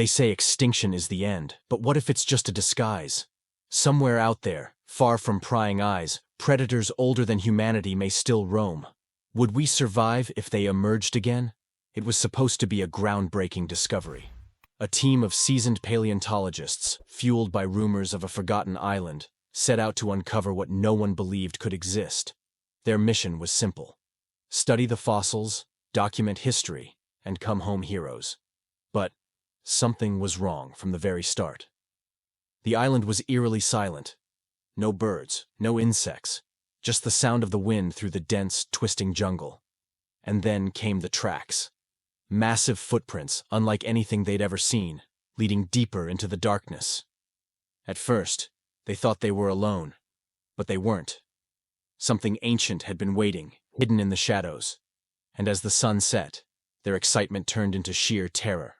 They say extinction is the end, but what if it's just a disguise? Somewhere out there, far from prying eyes, predators older than humanity may still roam. Would we survive if they emerged again? It was supposed to be a groundbreaking discovery. A team of seasoned paleontologists, fueled by rumors of a forgotten island, set out to uncover what no one believed could exist. Their mission was simple: study the fossils, document history, and come home heroes. But something was wrong from the very start. The island was eerily silent. No birds, no insects, just the sound of the wind through the dense, twisting jungle. And then came the tracks. Massive footprints, unlike anything they'd ever seen, leading deeper into the darkness. At first, they thought they were alone, but they weren't. Something ancient had been waiting, hidden in the shadows, and as the sun set, their excitement turned into sheer terror.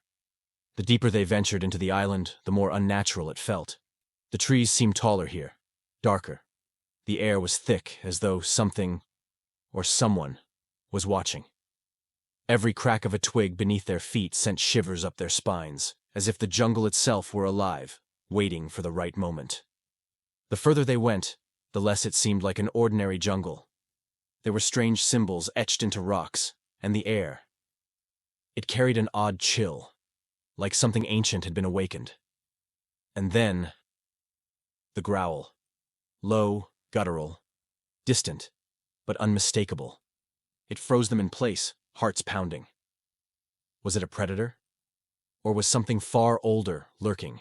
The deeper they ventured into the island, the more unnatural it felt. The trees seemed taller here, darker. The air was thick, as though something, or someone, was watching. Every crack of a twig beneath their feet sent shivers up their spines, as if the jungle itself were alive, waiting for the right moment. The further they went, the less it seemed like an ordinary jungle. There were strange symbols etched into rocks, and the air. It carried an odd chill, like something ancient had been awakened. And then, the growl. Low, guttural, distant, but unmistakable. It froze them in place, hearts pounding. Was it a predator? Or was something far older lurking,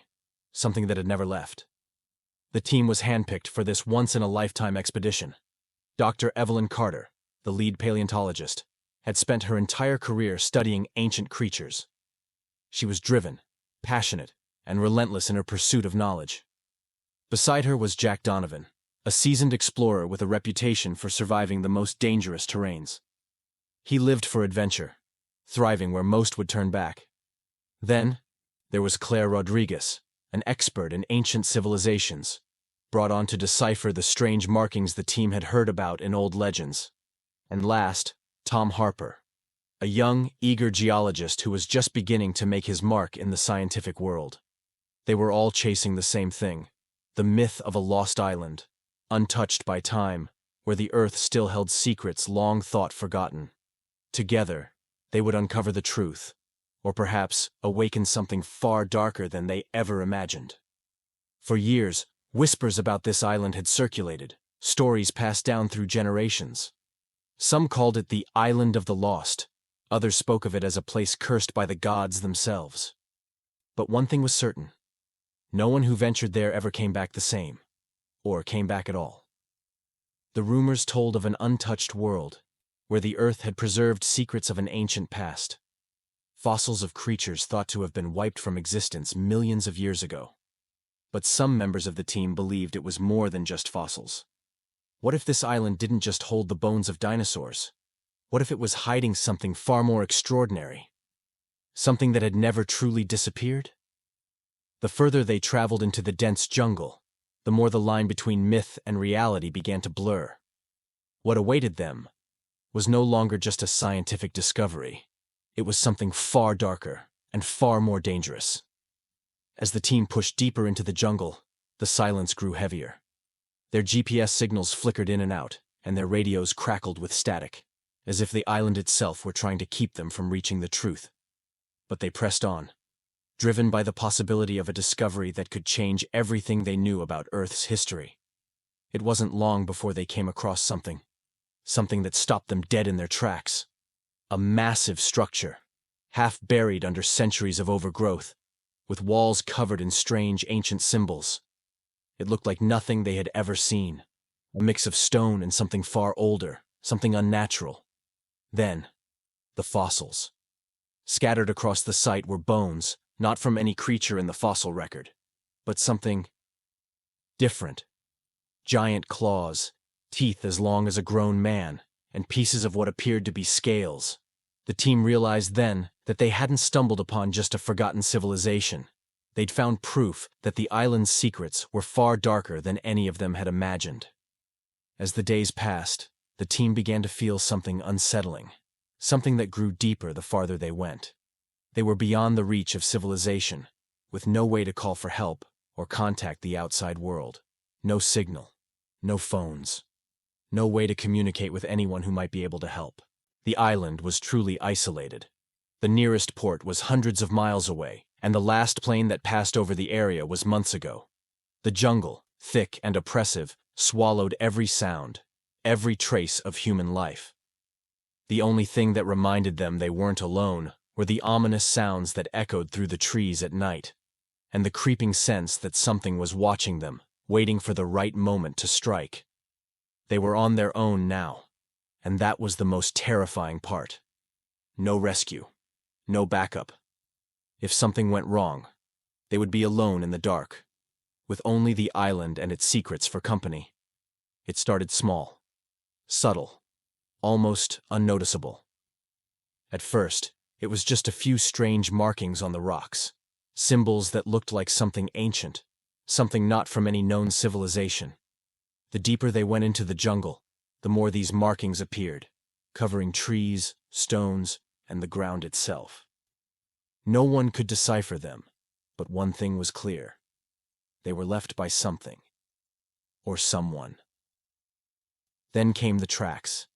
something that had never left? The team was handpicked for this once-in-a-lifetime expedition. Dr. Evelyn Carter, the lead paleontologist, had spent her entire career studying ancient creatures. She was driven, passionate, and relentless in her pursuit of knowledge. Beside her was Jack Donovan, a seasoned explorer with a reputation for surviving the most dangerous terrains. He lived for adventure, thriving where most would turn back. Then, there was Claire Rodriguez, an expert in ancient civilizations, brought on to decipher the strange markings the team had heard about in old legends. And last, Tom Harper, a young, eager geologist who was just beginning to make his mark in the scientific world. They were all chasing the same thing: the myth of a lost island, untouched by time, where the earth still held secrets long thought forgotten. Together, they would uncover the truth, or perhaps awaken something far darker than they ever imagined. For years, whispers about this island had circulated, stories passed down through generations. Some called it the Island of the Lost, others spoke of it as a place cursed by the gods themselves. But one thing was certain: no one who ventured there ever came back the same, or came back at all. The rumors told of an untouched world, where the earth had preserved secrets of an ancient past. Fossils of creatures thought to have been wiped from existence millions of years ago. But some members of the team believed it was more than just fossils. What if this island didn't just hold the bones of dinosaurs? What if it was hiding something far more extraordinary? Something that had never truly disappeared? The further they traveled into the dense jungle, the more the line between myth and reality began to blur. What awaited them was no longer just a scientific discovery. It was something far darker and far more dangerous. As the team pushed deeper into the jungle, the silence grew heavier. Their GPS signals flickered in and out, and their radios crackled with static, as if the island itself were trying to keep them from reaching the truth. But they pressed on, driven by the possibility of a discovery that could change everything they knew about Earth's history. It wasn't long before they came across something that stopped them dead in their tracks. A massive structure, half buried under centuries of overgrowth, with walls covered in strange ancient symbols. It looked like nothing they had ever seen, a mix of stone and something far older, something unnatural. Then, the fossils. Scattered across the site were bones, not from any creature in the fossil record, but something different. Giant claws, teeth as long as a grown man, and pieces of what appeared to be scales. The team realized then that they hadn't stumbled upon just a forgotten civilization. They'd found proof that the island's secrets were far darker than any of them had imagined. As the days passed, the team began to feel something unsettling, something that grew deeper the farther they went. They were beyond the reach of civilization, with no way to call for help or contact the outside world. No signal, no phones, no way to communicate with anyone who might be able to help. The island was truly isolated. The nearest port was hundreds of miles away, and the last plane that passed over the area was months ago. The jungle, thick and oppressive, swallowed every sound, every trace of human life. The only thing that reminded them they weren't alone were the ominous sounds that echoed through the trees at night, and the creeping sense that something was watching them, waiting for the right moment to strike. They were on their own now, and that was the most terrifying part. No rescue, no backup. If something went wrong, they would be alone in the dark, with only the island and its secrets for company. It started small, subtle, almost unnoticeable. At first, it was just a few strange markings on the rocks, symbols that looked like something ancient, something not from any known civilization. The deeper they went into the jungle, the more these markings appeared, covering trees, stones, and the ground itself. No one could decipher them, but one thing was clear. They were left by something, or someone. Then came the tracks.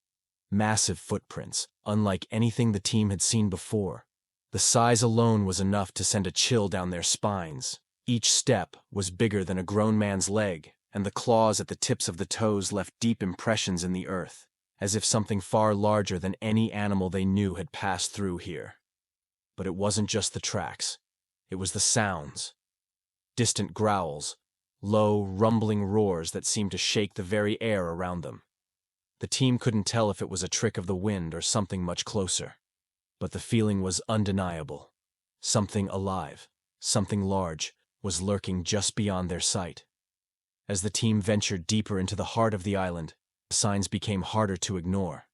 Massive footprints, unlike anything the team had seen before. The size alone was enough to send a chill down their spines. Each step was bigger than a grown man's leg, and the claws at the tips of the toes left deep impressions in the earth, as if something far larger than any animal they knew had passed through here. But it wasn't just the tracks. It was the sounds. Distant growls, low, rumbling roars that seemed to shake the very air around them. The team couldn't tell if it was a trick of the wind or something much closer. But the feeling was undeniable. Something alive, something large, was lurking just beyond their sight. As the team ventured deeper into the heart of the island, the signs became harder to ignore.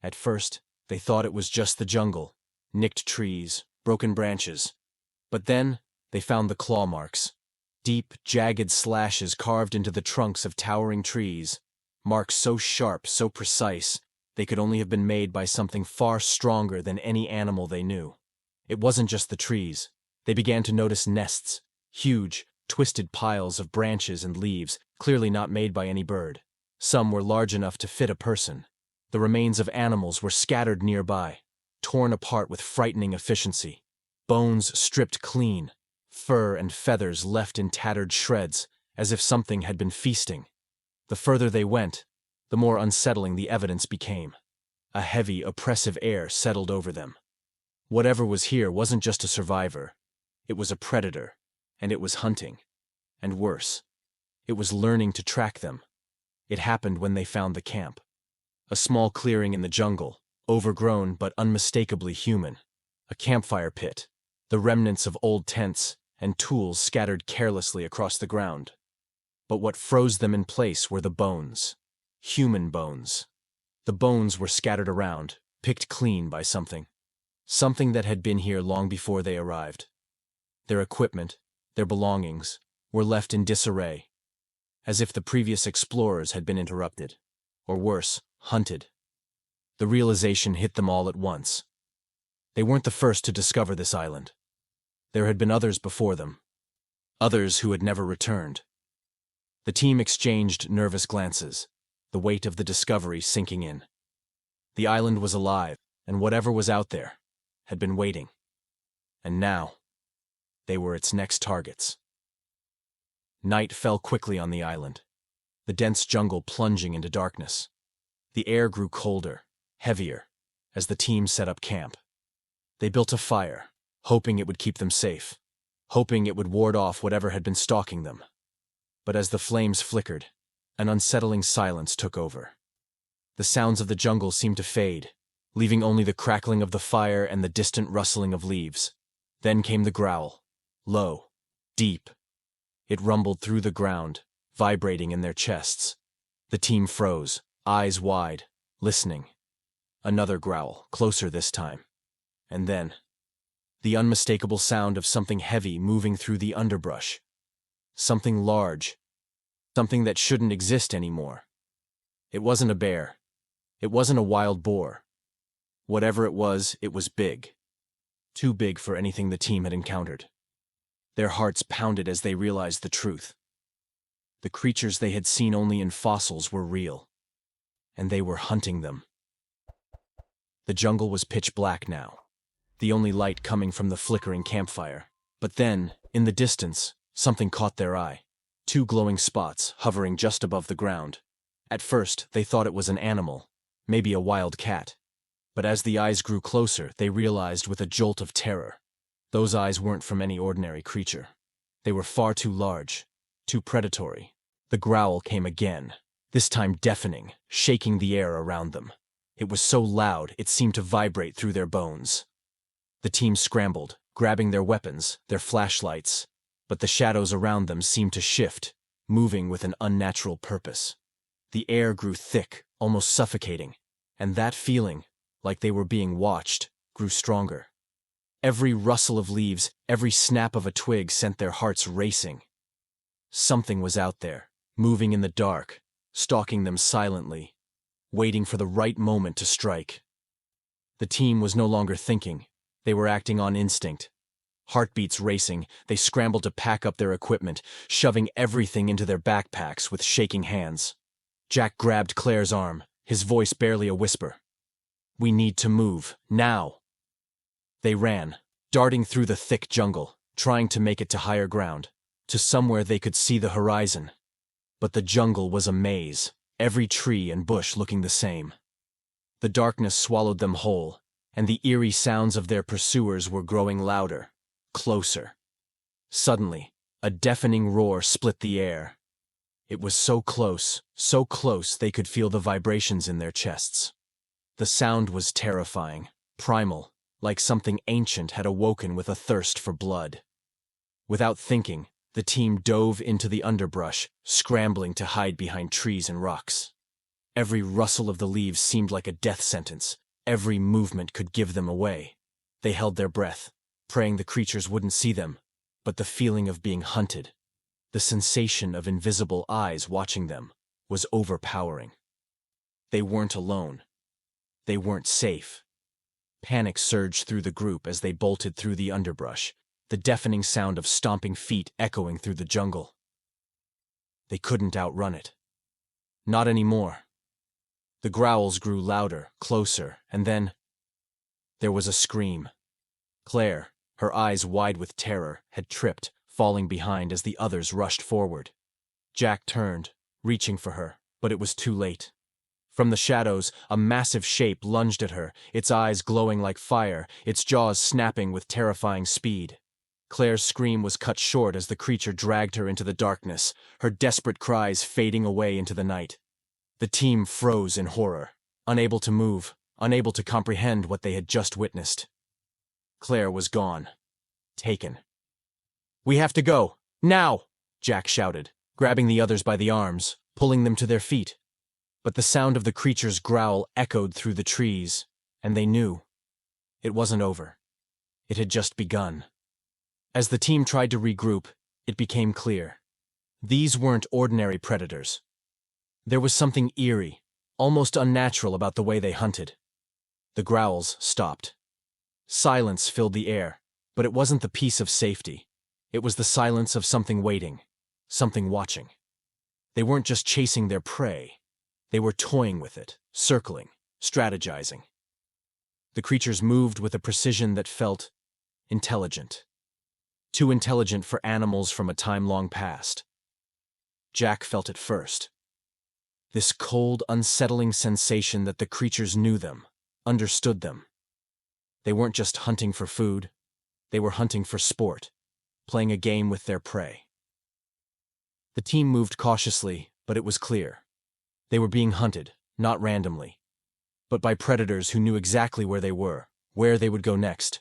At first, they thought it was just the jungle, nicked trees, broken branches. But then, they found the claw marks. Deep, jagged slashes carved into the trunks of towering trees. Marks so sharp, so precise, they could only have been made by something far stronger than any animal they knew. It wasn't just the trees. They began to notice nests, huge, twisted piles of branches and leaves, clearly not made by any bird. Some were large enough to fit a person. The remains of animals were scattered nearby, torn apart with frightening efficiency. Bones stripped clean, fur and feathers left in tattered shreds, as if something had been feasting. The further they went, the more unsettling the evidence became. A heavy, oppressive air settled over them. Whatever was here wasn't just a survivor. It was a predator, and it was hunting. And worse, it was learning to track them. It happened when they found the camp. A small clearing in the jungle, overgrown but unmistakably human. A campfire pit, the remnants of old tents and tools scattered carelessly across the ground. But what froze them in place were the bones. Human bones. The bones were scattered around, picked clean by something. Something that had been here long before they arrived. Their equipment, their belongings, were left in disarray, as if the previous explorers had been interrupted, or worse, hunted. The realization hit them all at once. They weren't the first to discover this island. There had been others before them. Others who had never returned. The team exchanged nervous glances, the weight of the discovery sinking in. The island was alive, and whatever was out there had been waiting. And now, they were its next targets. Night fell quickly on the island, the dense jungle plunging into darkness. The air grew colder, heavier, as the team set up camp. They built a fire, hoping it would keep them safe, hoping it would ward off whatever had been stalking them. But as the flames flickered, an unsettling silence took over. The sounds of the jungle seemed to fade, leaving only the crackling of the fire and the distant rustling of leaves. Then came the growl, low, deep. It rumbled through the ground, vibrating in their chests. The team froze, eyes wide, listening. Another growl, closer this time. And then, the unmistakable sound of something heavy moving through the underbrush. Something large. Something that shouldn't exist anymore. It wasn't a bear. It wasn't a wild boar. Whatever it was big. too big for anything the team had encountered. Their hearts pounded as they realized the truth. The creatures they had seen only in fossils were real, and they were hunting them. The jungle was pitch black now, the only light coming from the flickering campfire. But then, in the distance, something caught their eye. Two glowing spots hovering just above the ground. At first, they thought it was an animal, maybe a wild cat. But as the eyes grew closer, they realized with a jolt of terror. Those eyes weren't from any ordinary creature. They were far too large, too predatory. The growl came again, this time deafening, shaking the air around them. It was so loud it seemed to vibrate through their bones. The team scrambled, grabbing their weapons, their flashlights, but the shadows around them seemed to shift, moving with an unnatural purpose. The air grew thick, almost suffocating, and that feeling, like they were being watched, grew stronger. Every rustle of leaves, every snap of a twig sent their hearts racing. Something was out there, moving in the dark, stalking them silently, waiting for the right moment to strike. The team was no longer thinking. They were acting on instinct. Heartbeats racing, they scrambled to pack up their equipment, shoving everything into their backpacks with shaking hands. Jack grabbed Claire's arm, his voice barely a whisper. "We need to move, now." They ran, darting through the thick jungle, trying to make it to higher ground, to somewhere they could see the horizon. But the jungle was a maze, every tree and bush looking the same. The darkness swallowed them whole, and the eerie sounds of their pursuers were growing louder, closer. Suddenly, a deafening roar split the air. It was so close they could feel the vibrations in their chests. The sound was terrifying, primal, like something ancient had awoken with a thirst for blood. Without thinking, the team dove into the underbrush, scrambling to hide behind trees and rocks. Every rustle of the leaves seemed like a death sentence. Every movement could give them away. They held their breath, praying the creatures wouldn't see them, but the feeling of being hunted, the sensation of invisible eyes watching them, was overpowering. They weren't alone. They weren't safe. Panic surged through the group as they bolted through the underbrush, the deafening sound of stomping feet echoing through the jungle. They couldn't outrun it. Not anymore. The growls grew louder, closer, and then there was a scream. Claire, her eyes wide with terror, had tripped, falling behind as the others rushed forward. Jack turned, reaching for her, but it was too late. From the shadows, a massive shape lunged at her, its eyes glowing like fire, its jaws snapping with terrifying speed. Claire's scream was cut short as the creature dragged her into the darkness, her desperate cries fading away into the night. The team froze in horror, unable to move, unable to comprehend what they had just witnessed. Claire was gone. Taken. "We have to go, now!" Jack shouted, grabbing the others by the arms, pulling them to their feet. But the sound of the creature's growl echoed through the trees, and they knew. It wasn't over. It had just begun. As the team tried to regroup, it became clear. These weren't ordinary predators. There was something eerie, almost unnatural about the way they hunted. The growls stopped. Silence filled the air, but it wasn't the peace of safety. It was the silence of something waiting, something watching. They weren't just chasing their prey. They were toying with it, circling, strategizing. The creatures moved with a precision that felt intelligent. Too intelligent for animals from a time long past. Jack felt it first. This cold, unsettling sensation that the creatures knew them, understood them. They weren't just hunting for food. They were hunting for sport, playing a game with their prey. The team moved cautiously, but it was clear. They were being hunted, not randomly, but by predators who knew exactly where they were, where they would go next.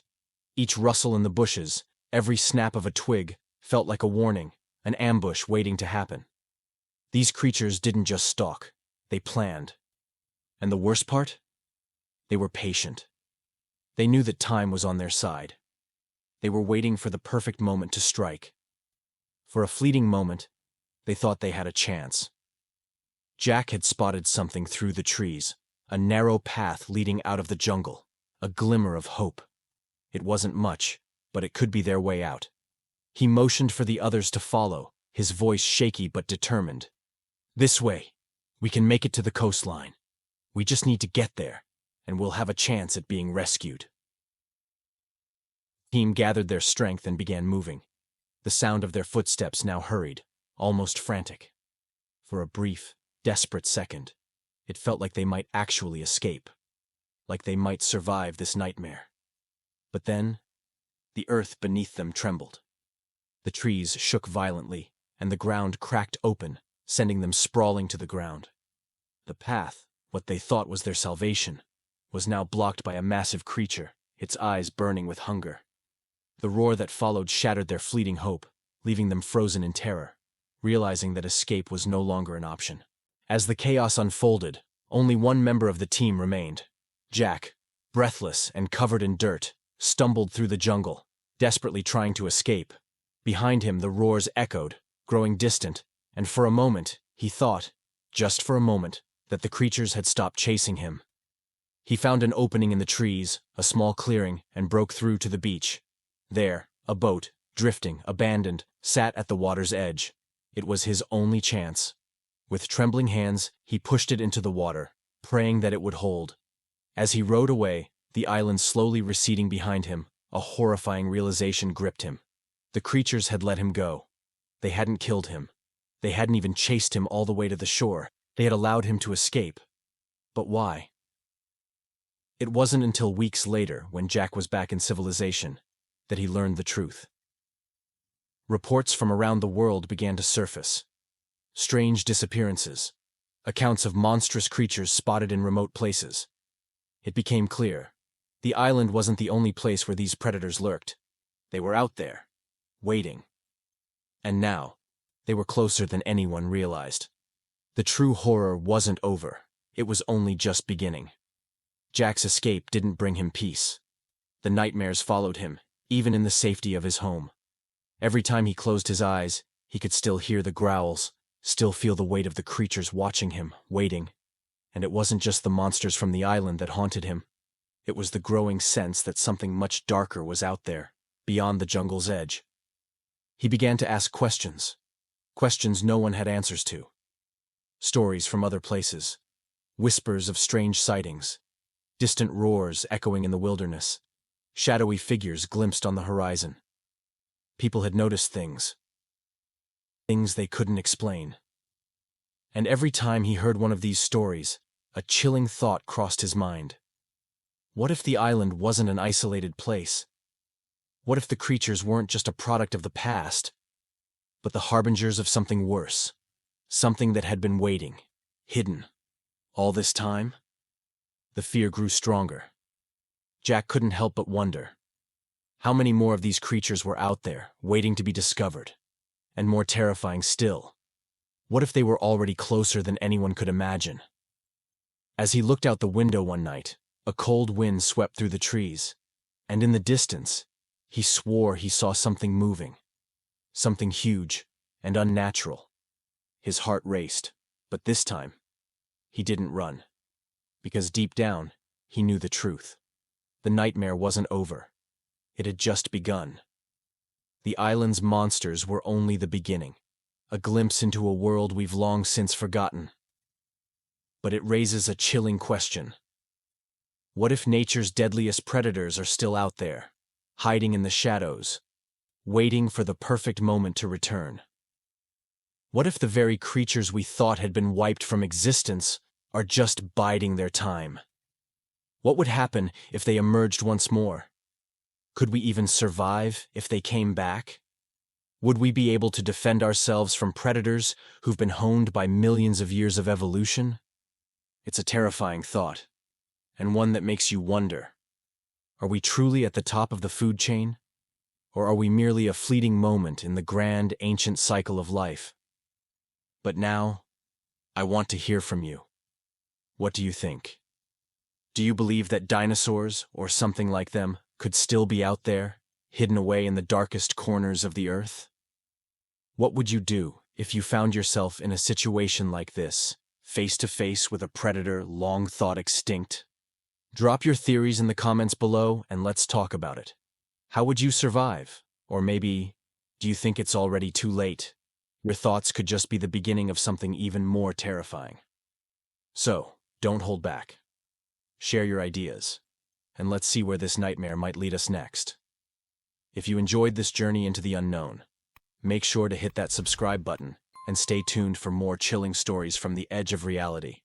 Each rustle in the bushes, every snap of a twig, felt like a warning, an ambush waiting to happen. These creatures didn't just stalk, they planned. And the worst part? They were patient. They knew that time was on their side. They were waiting for the perfect moment to strike. For a fleeting moment, they thought they had a chance. Jack had spotted something through the trees, a narrow path leading out of the jungle, a glimmer of hope. It wasn't much, but it could be their way out. He motioned for the others to follow, his voice shaky but determined. "This way. We can make it to the coastline. We just need to get there, and we'll have a chance at being rescued." The team gathered their strength and began moving. The sound of their footsteps now hurried, almost frantic. For a brief, desperate second, it felt like they might actually escape, like they might survive this nightmare. But then, the earth beneath them trembled. The trees shook violently, and the ground cracked open, sending them sprawling to the ground. The path, what they thought was their salvation, was now blocked by a massive creature, its eyes burning with hunger. The roar that followed shattered their fleeting hope, leaving them frozen in terror, realizing that escape was no longer an option. As the chaos unfolded, only one member of the team remained. Jack, breathless and covered in dirt, stumbled through the jungle, desperately trying to escape. Behind him the roars echoed, growing distant, and for a moment, he thought, just for a moment, that the creatures had stopped chasing him. He found an opening in the trees, a small clearing, and broke through to the beach. There, a boat, drifting, abandoned, sat at the water's edge. It was his only chance. With trembling hands, he pushed it into the water, praying that it would hold. As he rowed away, the island slowly receding behind him, a horrifying realization gripped him. The creatures had let him go. They hadn't killed him. They hadn't even chased him all the way to the shore. They had allowed him to escape. But why? It wasn't until weeks later, when Jack was back in civilization, that he learned the truth. Reports from around the world began to surface. Strange disappearances, accounts of monstrous creatures spotted in remote places. It became clear, the island wasn't the only place where these predators lurked. They were out there, waiting. And now, they were closer than anyone realized. The true horror wasn't over. It was only just beginning. Jack's escape didn't bring him peace. The nightmares followed him, even in the safety of his home. Every time he closed his eyes, he could still hear the growls, still feel the weight of the creatures watching him, waiting. And it wasn't just the monsters from the island that haunted him. It was the growing sense that something much darker was out there, beyond the jungle's edge. He began to ask questions no one had answers to. Stories from other places, whispers of strange sightings, distant roars echoing in the wilderness, shadowy figures glimpsed on the horizon. People had noticed things they couldn't explain. And every time he heard one of these stories, a chilling thought crossed his mind. What if the island wasn't an isolated place? What if the creatures weren't just a product of the past, but the harbingers of something worse, something that had been waiting, hidden, all this time? The fear grew stronger. Jack couldn't help but wonder, how many more of these creatures were out there, waiting to be discovered? And more terrifying still, what if they were already closer than anyone could imagine? As he looked out the window one night, a cold wind swept through the trees, and in the distance, he swore he saw something moving, something huge and unnatural. His heart raced, but this time, he didn't run, because deep down, he knew the truth. The nightmare wasn't over. It had just begun. The island's monsters were only the beginning, a glimpse into a world we've long since forgotten. But it raises a chilling question. What if nature's deadliest predators are still out there, hiding in the shadows, waiting for the perfect moment to return? What if the very creatures we thought had been wiped from existence are just biding their time? What would happen if they emerged once more? Could we even survive if they came back? Would we be able to defend ourselves from predators who've been honed by millions of years of evolution? It's a terrifying thought, and one that makes you wonder. Are we truly at the top of the food chain? Or are we merely a fleeting moment in the grand, ancient cycle of life? But now, I want to hear from you. What do you think? Do you believe that dinosaurs, or something like them, could still be out there, hidden away in the darkest corners of the earth? What would you do if you found yourself in a situation like this, face to face with a predator long thought extinct? Drop your theories in the comments below and let's talk about it. How would you survive? Or maybe, do you think it's already too late? Your thoughts could just be the beginning of something even more terrifying. So, don't hold back. Share your ideas, and let's see where this nightmare might lead us next. If you enjoyed this journey into the unknown, make sure to hit that subscribe button and stay tuned for more chilling stories from the edge of reality.